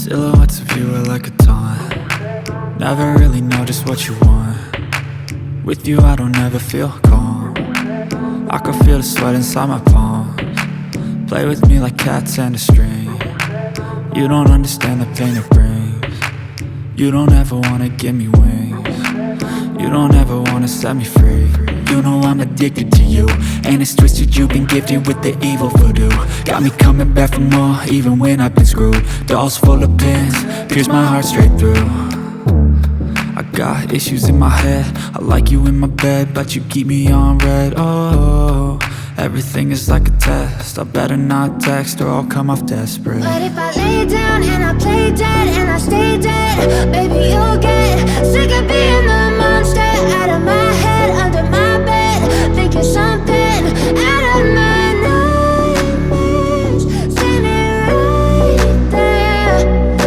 Silhouettes of you are like a taunt. Never really know just what you want. With you I don't ever feel calm. I can feel the sweat inside my palms. Play with me like cats and a string. You don't understand the pain it brings. You don't ever wanna give me wings. You don't ever wanna set me free. You know I'm addicted to you, and it's twisted, you've been gifted with the evil voodoo. Got me coming back for more, even when I've been screwed. Dolls full of pins, pierce my heart straight through. I got issues in my head, I like you in my bed, but you keep me on red. Oh, everything is like a test, I better not text or I'll come off desperate. But if I lay down and I play dead and I stay dead, baby you'll get sick of being the monster out of my head, under my bed, thinking something out of my nightmares, standing right there.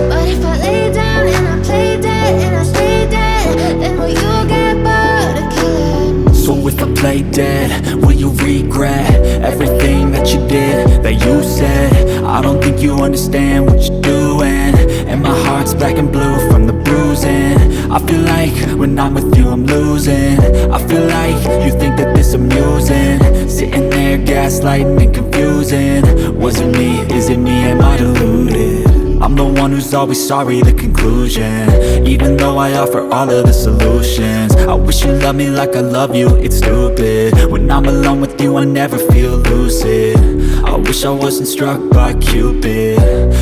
But if I lay down and I play dead and I stay dead, then will you get bored of killing? So if I play dead, will you regret everything that you did, that you said? I don't think you understand what you're doing, and my heart's black and blue from the bruising. I feel like when I'm with you I'm losing. I feel like you think that this amusing, sitting there gaslighting and confusing. Was it me? Is it me? Am I deluded? I'm the one who's always sorry, the conclusion. Even though I offer all of the solutions, I wish you loved me like I love you, it's stupid. When I'm alone with you I never feel lucid. I wish I wasn't struck by Cupid.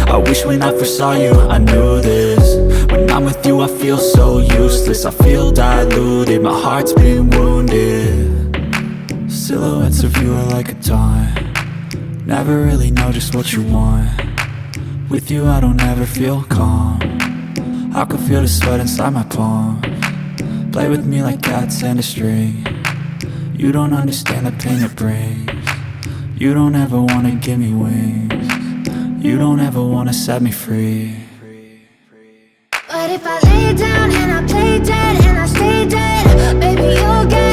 I wish when I first saw you I knew this. When I'm with you I feel so useless, I feel diluted, my heart's been wounded. Silhouettes of you are like a taunt. Never really know just what you want. With you I don't ever feel calm. I can feel the sweat inside my palms. Play with me like cats and a string. You don't understand the pain it brings. You don't ever wanna give me wings. You don't ever wanna set me free. But if I lay down and I play dead and I stay dead, baby you'll get